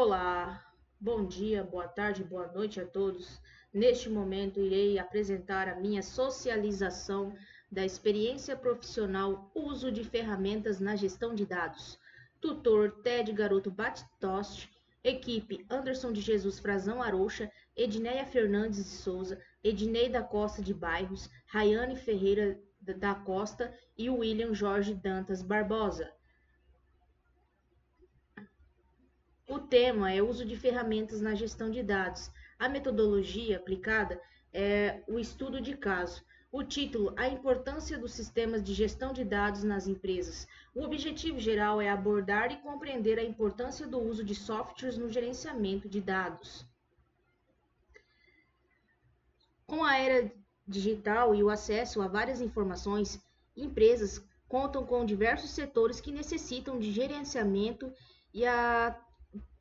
Olá, bom dia, boa tarde, boa noite a todos. Neste momento, irei apresentar a minha socialização da experiência profissional uso de ferramentas na gestão de dados. Tutor Ted Garoto Batistosti, equipe Anderson de Jesus Frazão Arouxa, Edneia Fernandes de Souza, Ednei da Costa de Bairros, Rayane Ferreira da Costa e William Jorge Dantas Barbosa. O tema é uso de ferramentas na gestão de dados. A metodologia aplicada é o estudo de caso. O título, a importância dos sistemas de gestão de dados nas empresas. O objetivo geral é abordar e compreender a importância do uso de softwares no gerenciamento de dados. Com a era digital e o acesso a várias informações, empresas contam com diversos setores que necessitam de gerenciamento e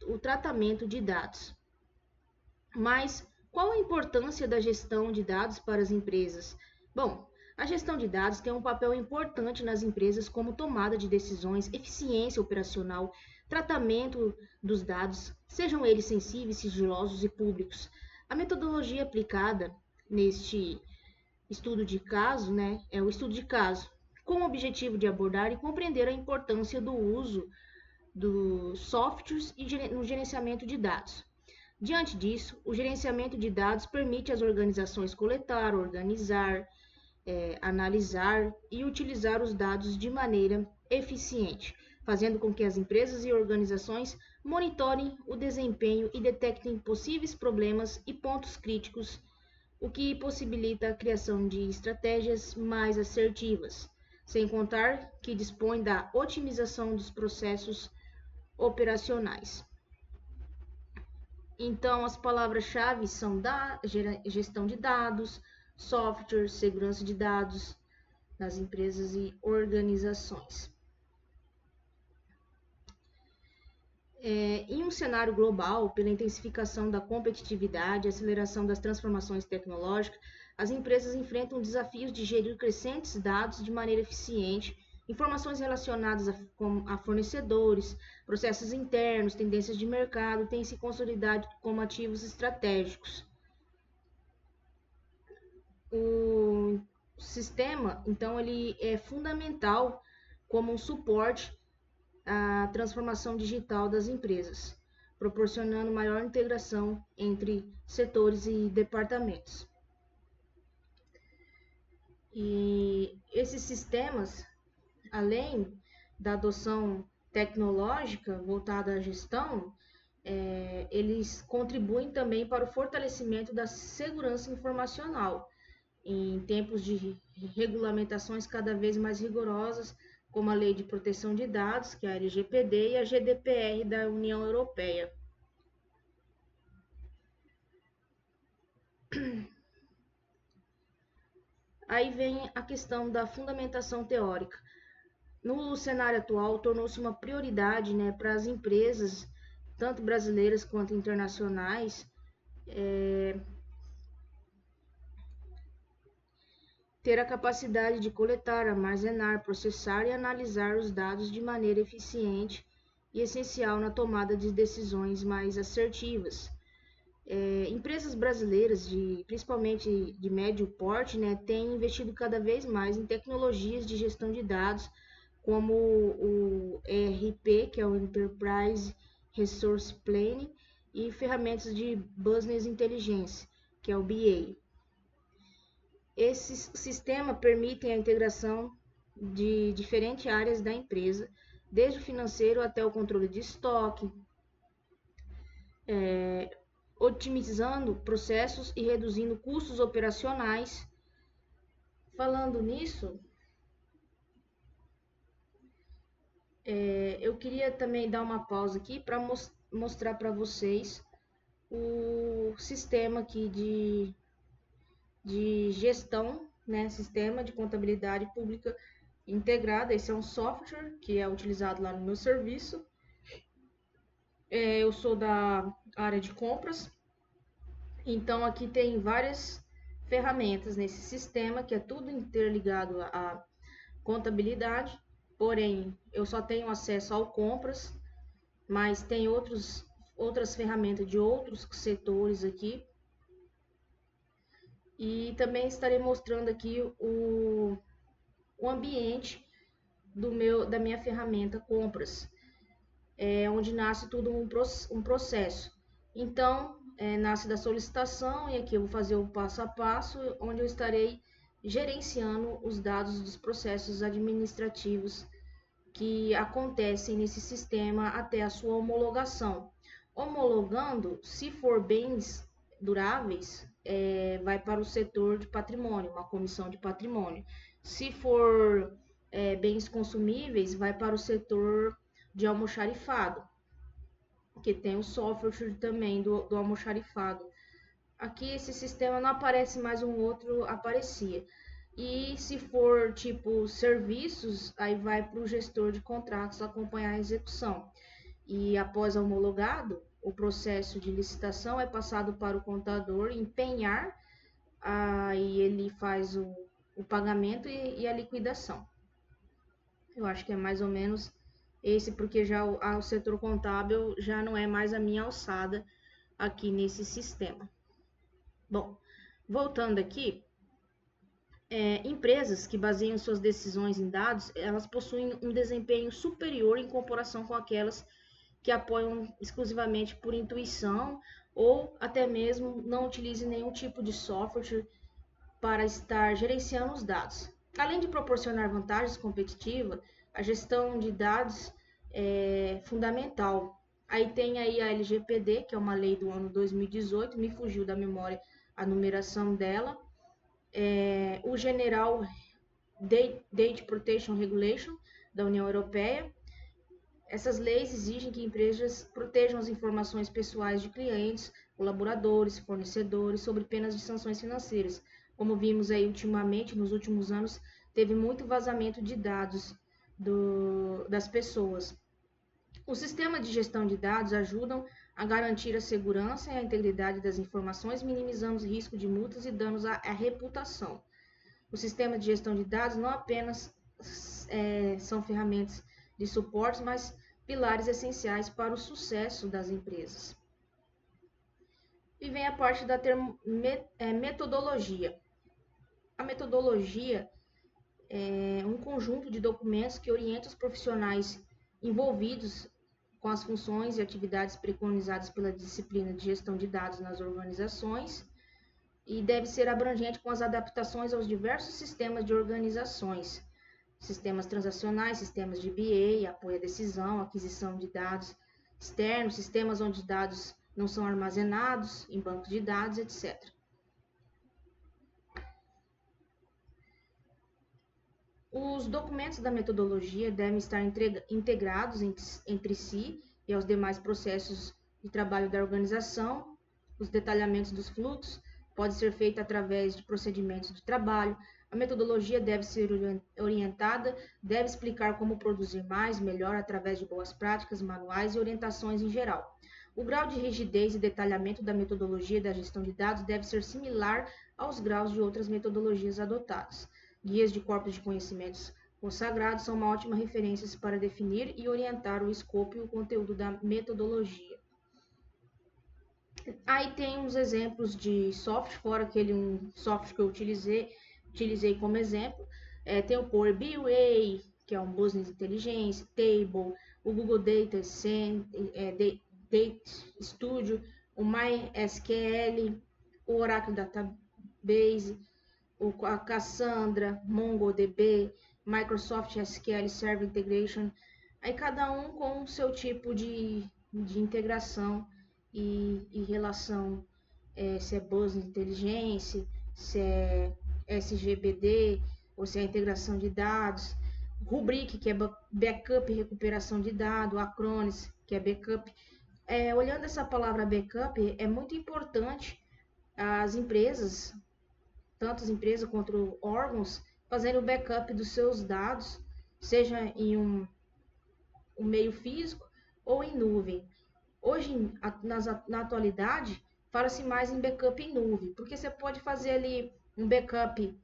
o tratamento de dados. Mas qual a importância da gestão de dados para as empresas? Bom, a gestão de dados tem um papel importante nas empresas como tomada de decisões, eficiência operacional, tratamento dos dados, sejam eles sensíveis, sigilosos e públicos. A metodologia aplicada neste estudo de caso, é o estudo de caso, com o objetivo de abordar e compreender a importância do uso dos softwares e no gerenciamento de dados. Diante disso, o gerenciamento de dados permite às organizações coletar, organizar, analisar e utilizar os dados de maneira eficiente, fazendo com que as empresas e organizações monitorem o desempenho e detectem possíveis problemas e pontos críticos, o que possibilita a criação de estratégias mais assertivas, sem contar que dispõe da otimização dos processos operacionais. Então, as palavras-chave são gestão de dados, software, segurança de dados nas empresas e organizações. Em um cenário global, pela intensificação da competitividade e aceleração das transformações tecnológicas, as empresas enfrentam desafios de gerir crescentes dados de maneira eficiente, informações relacionadas a fornecedores, processos internos, tendências de mercado têm se consolidado como ativos estratégicos. O sistema, então, ele é fundamental como um suporte à transformação digital das empresas, proporcionando maior integração entre setores e departamentos. E esses sistemas, além da adoção tecnológica voltada à gestão, eles contribuem também para o fortalecimento da segurança informacional em tempos de regulamentações cada vez mais rigorosas, como a Lei de Proteção de Dados, que é a LGPD, e a GDPR da União Europeia. Aí vem a questão da fundamentação teórica. No cenário atual, tornou-se uma prioridade, para as empresas, tanto brasileiras quanto internacionais, ter a capacidade de coletar, armazenar, processar e analisar os dados de maneira eficiente e essencial na tomada de decisões mais assertivas. Empresas brasileiras, principalmente de médio porte, têm investido cada vez mais em tecnologias de gestão de dados, como o ERP, que é o Enterprise Resource Planning, e ferramentas de Business Intelligence, que é o BA. Esse sistema permite a integração de diferentes áreas da empresa, desde o financeiro até o controle de estoque, otimizando processos e reduzindo custos operacionais. Falando nisso, eu queria também dar uma pausa aqui para mostrar para vocês o sistema aqui de gestão, sistema de contabilidade pública integrada. Esse é um software que é utilizado lá no meu serviço. Eu sou da área de compras, então aqui tem várias ferramentas nesse sistema, que é tudo interligado à contabilidade, porém eu só tenho acesso ao compras, mas tem outros outras ferramentas de outros setores aqui. E também estarei mostrando aqui o ambiente da minha ferramenta compras, onde nasce tudo um processo. Então, nasce da solicitação, e aqui eu vou fazer o passo a passo, onde eu estarei gerenciando os dados dos processos administrativos que acontecem nesse sistema até a sua homologação. Homologando, se for bens duráveis, vai para o setor de patrimônio, uma comissão de patrimônio. Se for bens consumíveis, vai para o setor de almoxarifado, que tem o software também do almoxarifado. Aqui esse sistema não aparece, mais um outro aparecia. E se for tipo serviços, aí vai para o gestor de contratos acompanhar a execução. E após homologado, o processo de licitação é passado para o contador empenhar, aí ele faz o pagamento e a liquidação. Eu acho que é mais ou menos esse, porque já o setor contábil já não é mais a minha alçada aqui nesse sistema. Bom, voltando aqui, empresas que baseiam suas decisões em dados, elas possuem um desempenho superior em comparação com aquelas que apoiam exclusivamente por intuição ou até mesmo não utilizem nenhum tipo de software para estar gerenciando os dados. Além de proporcionar vantagens competitivas, a gestão de dados é fundamental. Aí tem aí a LGPD, que é uma lei do ano 2018, me fugiu da memória a numeração dela, o General Data Protection Regulation da União Europeia. Essas leis exigem que empresas protejam as informações pessoais de clientes, colaboradores, fornecedores, sob penas de sanções financeiras. Como vimos aí ultimamente, nos últimos anos, teve muito vazamento de dados das pessoas. Os sistemas de gestão de dados ajudam a garantir a segurança e a integridade das informações, minimizando os riscos de multas e danos à reputação. O sistema de gestão de dados não apenas são ferramentas de suporte, mas pilares essenciais para o sucesso das empresas. E vem a parte da metodologia. A metodologia é um conjunto de documentos que orienta os profissionais envolvidos com as funções e atividades preconizadas pela disciplina de gestão de dados nas organizações e deve ser abrangente com as adaptações aos diversos sistemas de organizações, sistemas transacionais, sistemas de BA, apoio à decisão, aquisição de dados externos, sistemas onde dados não são armazenados em bancos de dados, etc. Os documentos da metodologia devem estar integrados entre si e aos demais processos de trabalho da organização. Os detalhamentos dos fluxos podem ser feitos através de procedimentos de trabalho. A metodologia deve ser orientada, deve explicar como produzir mais, melhor, através de boas práticas, manuais e orientações em geral. O grau de rigidez e detalhamento da metodologia da gestão de dados deve ser similar aos graus de outras metodologias adotadas. Guias de corpos de conhecimentos consagrados são uma ótima referência para definir e orientar o escopo e o conteúdo da metodologia. Aí tem uns exemplos de software, fora aquele software que eu utilizei como exemplo. Tem o Power BI, que é um Business Intelligence, Table, o Google Data Studio, o MySQL, o Oracle Database, a Cassandra, MongoDB, Microsoft SQL Server Integration, aí cada um com o seu tipo de integração e relação, se é Business Intelligence, se é SGBD, ou se é integração de dados, Rubrik, que é backup e recuperação de dados, Acronis, que é backup. Olhando essa palavra backup, é muito importante as empresas, tanto as empresas quanto órgãos, fazendo o backup dos seus dados, seja em um meio físico ou em nuvem. Hoje, na atualidade, fala-se mais em backup em nuvem, porque você pode fazer ali um backup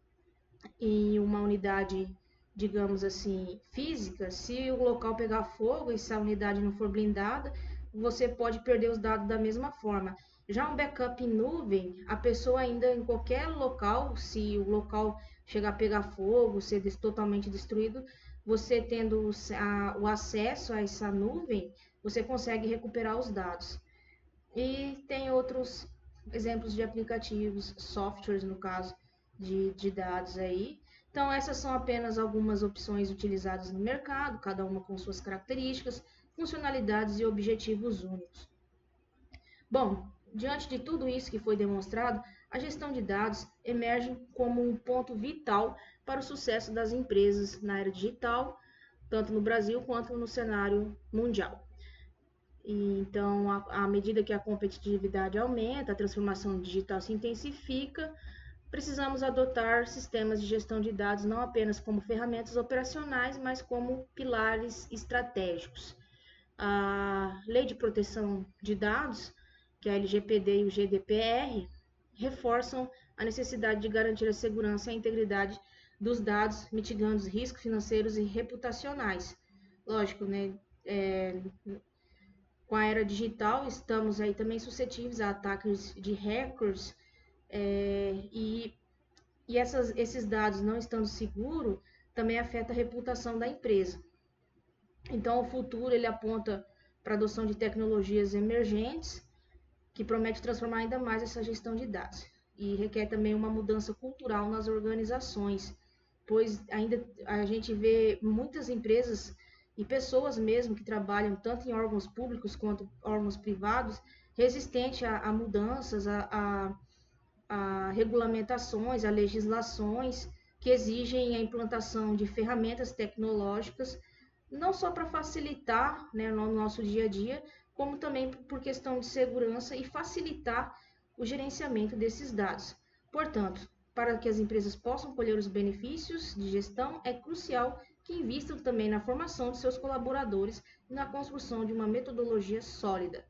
em uma unidade, digamos assim, física. Se o local pegar fogo e se a unidade não for blindada, você pode perder os dados da mesma forma. Já um backup em nuvem, a pessoa ainda em qualquer local, se o local chegar a pegar fogo, ser totalmente destruído, você tendo o acesso a essa nuvem, você consegue recuperar os dados. E tem outros exemplos de aplicativos, softwares no caso, de dados aí. Então, essas são apenas algumas opções utilizadas no mercado, cada uma com suas características, funcionalidades e objetivos únicos. Bom, diante de tudo isso que foi demonstrado, a gestão de dados emerge como um ponto vital para o sucesso das empresas na era digital, tanto no Brasil quanto no cenário mundial. E, então, à medida que a competitividade aumenta, a transformação digital se intensifica, precisamos adotar sistemas de gestão de dados não apenas como ferramentas operacionais, mas como pilares estratégicos. A Lei de Proteção de Dados, que é a LGPD e o GDPR, reforçam a necessidade de garantir a segurança e a integridade dos dados, mitigando os riscos financeiros e reputacionais. Lógico, né? Com a era digital, estamos aí também suscetíveis a ataques de hackers e esses dados não estando seguros também afeta a reputação da empresa. Então, o futuro ele aponta para a adoção de tecnologias emergentes que promete transformar ainda mais essa gestão de dados e requer também uma mudança cultural nas organizações, pois ainda a gente vê muitas empresas e pessoas mesmo que trabalham tanto em órgãos públicos quanto órgãos privados resistente a mudanças, a regulamentações, a legislações que exigem a implantação de ferramentas tecnológicas, não só para facilitar, né, no nosso dia a dia, como também por questão de segurança e facilitar o gerenciamento desses dados. Portanto, para que as empresas possam colher os benefícios de gestão, é crucial que invistam também na formação de seus colaboradores e na construção de uma metodologia sólida,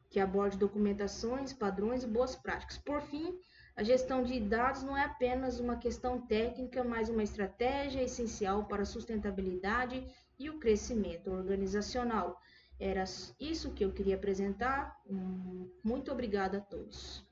que aborde documentações, padrões e boas práticas. Por fim, a gestão de dados não é apenas uma questão técnica, mas uma estratégia essencial para a sustentabilidade e o crescimento organizacional. Era isso que eu queria apresentar. Muito obrigada a todos.